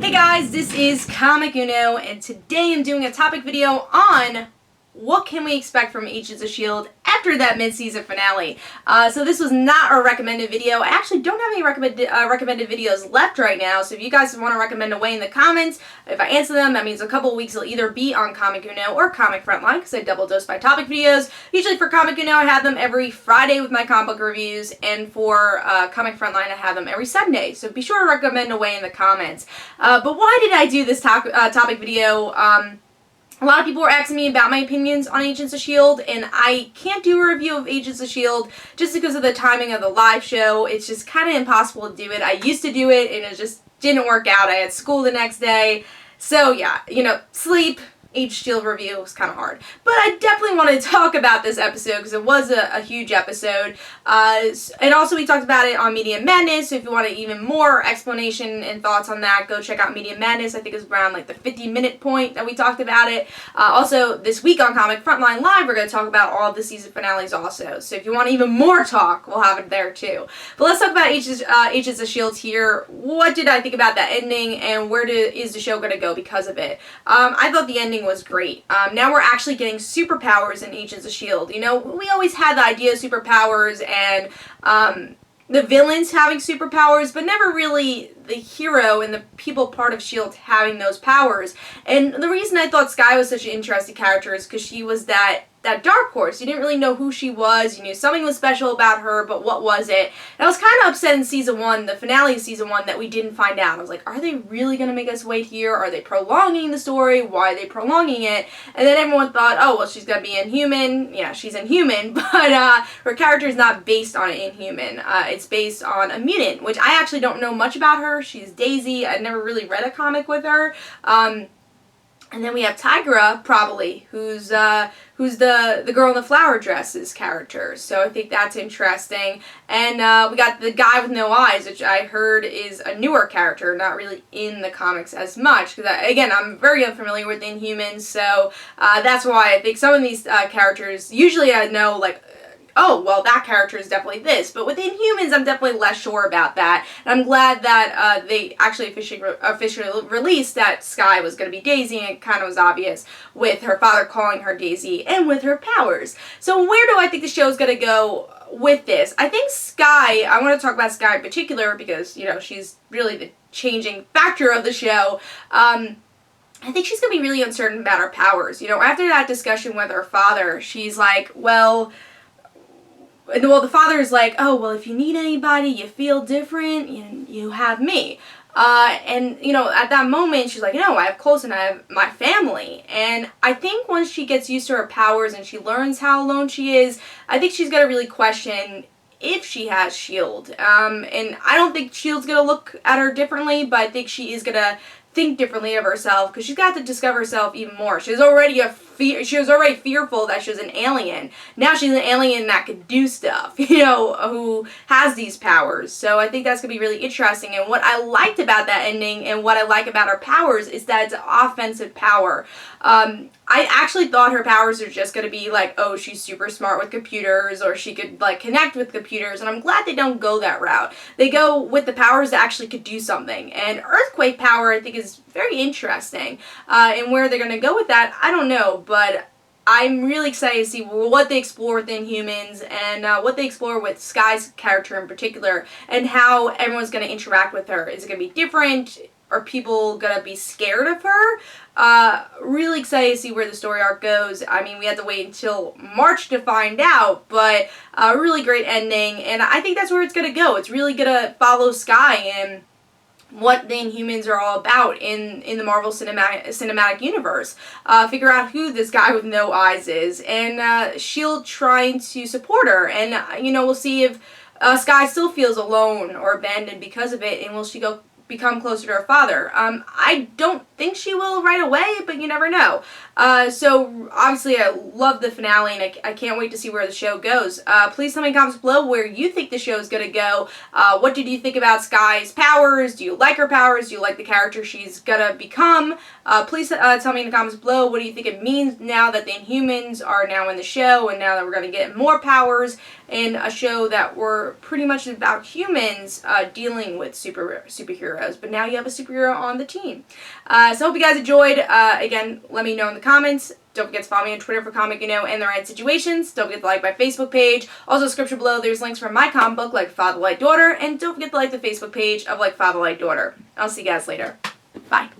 Hey guys, this is Comic Uno, and today I'm doing a topic video on what can we expect from Agents of S.H.I.E.L.D. after that mid-season finale. So this was not a recommended video. I actually don't have any recommended videos left right now, so if you guys want to recommend away in the comments, if I answer them, that means a couple of weeks will either be on Comic Uno or Comic Frontline, because I double dose my topic videos. Usually for Comic Uno, I have them every Friday with my comic book reviews, and for Comic Frontline, I have them every Sunday, so be sure to recommend away in the comments. But why did I do this topic video? A lot of people were asking me about my opinions on Agents of S.H.I.E.L.D., and I can't do a review of Agents of S.H.I.E.L.D. just because of the timing of the live show. It's just kind of impossible to do it. I used to do it, and it just didn't work out. I had school the next day. So, yeah, sleep, Agents of S.H.I.E.L.D. review was kind of hard. But I definitely want to talk about this episode because it was a huge episode. And also we talked about it on Media Madness, so if you want even more explanation and thoughts on that, go check out Media Madness. I think it was around like the 50-minute point that we talked about it. Also, this week on Comic Frontline Live, we're going to talk about all the season finales also. So if you want even more talk, we'll have it there too. But let's talk about Agents of S.H.I.E.L.D. here. What did I think about that ending, and where is the show going to go because of it? I thought the ending was great. Now we're actually getting superpowers in Agents of S.H.I.E.L.D. We always had the idea of superpowers and the villains having superpowers, but never really the hero and the people part of S.H.I.E.L.D. having those powers. And the reason I thought Skye was such an interesting character is because she was that dark horse. You didn't really know who she was. You knew something was special about her, but what was it? And I was kind of upset in season 1, the finale of season 1, that we didn't find out. I was like, are they really going to make us wait here? Are they prolonging the story? Why are they prolonging it? And then everyone thought, oh, well, she's going to be Inhuman. Yeah, she's Inhuman, but her character is not based on an Inhuman. It's based on a mutant, which I actually don't know much about her. She's Daisy. I never really read a comic with her. And then we have Tigra, probably, who's the girl in the flower dresses character. So I think that's interesting. And we got the guy with no eyes, which I heard is a newer character, not really in the comics as much. Because, again, I'm very unfamiliar with Inhumans, so that's why I think some of these characters, usually I know, like, oh, well, that character is definitely this. But with Inhumans, I'm definitely less sure about that. And I'm glad that they actually officially released that Skye was going to be Daisy, and it kind of was obvious with her father calling her Daisy and with her powers. So where do I think the show is going to go with this? I think Skye, I want to talk about Skye in particular because, she's really the changing factor of the show. I think she's going to be really uncertain about her powers. After that discussion with her father, she's like, well, the father is like, oh, well, if you need anybody, you feel different, you have me. And, at that moment, she's like, no, I have Coulson, I have my family. And I think once she gets used to her powers and she learns how alone she is, I think she's going to really question if she has S.H.I.E.L.D. And I don't think S.H.I.E.L.D's going to look at her differently, but I think she is going to think differently of herself because she's got to discover herself even more. She was already fearful that she was an alien. Now she's an alien that could do stuff, who has these powers. So I think that's going to be really interesting. And what I liked about that ending and what I like about her powers is that it's an offensive power. I actually thought her powers are just going to be like, oh, she's super smart with computers, or she could like connect with computers, and I'm glad they don't go that route. They go with the powers that actually could do something. And Earthquake power, I think, is very interesting. And where they're going to go with that, I don't know, but I'm really excited to see what they explore with Inhumans and what they explore with Skye's character in particular, and how everyone's going to interact with her. Is it going to be different? Are people going to be scared of her? Really excited to see where the story arc goes. I mean, we had to wait until March to find out, but a really great ending, and I think that's where it's going to go. It's really going to follow Skye and what the Inhumans are all about in the Marvel Cinematic Universe. Figure out who this guy with no eyes is, and S.H.I.E.L.D. trying to support her, and we'll see if Skye still feels alone or abandoned because of it, and will she become closer to her father? I don't think she will right away, but you never know. So obviously I love the finale, and I can't wait to see where the show goes. Please tell me in the comments below where you think the show is going to go. What did you think about Skye's powers? Do you like her powers? Do you like the character she's going to become? Please tell me in the comments below, what do you think it means now that the Inhumans are now in the show, and now that we're going to get more powers in a show that were pretty much about humans dealing with superheroes. superheroes, but now you have a superhero on the team. So hope you guys enjoyed. Again, let me know in the comments. Don't forget to follow me on Twitter for Comic You Know and the Right Situations. Don't forget to like my Facebook page. Also, description below, there's links for my comic book, Like Father, Like Daughter. And don't forget to like the Facebook page of Like Father, Like Daughter. I'll see you guys later. Bye.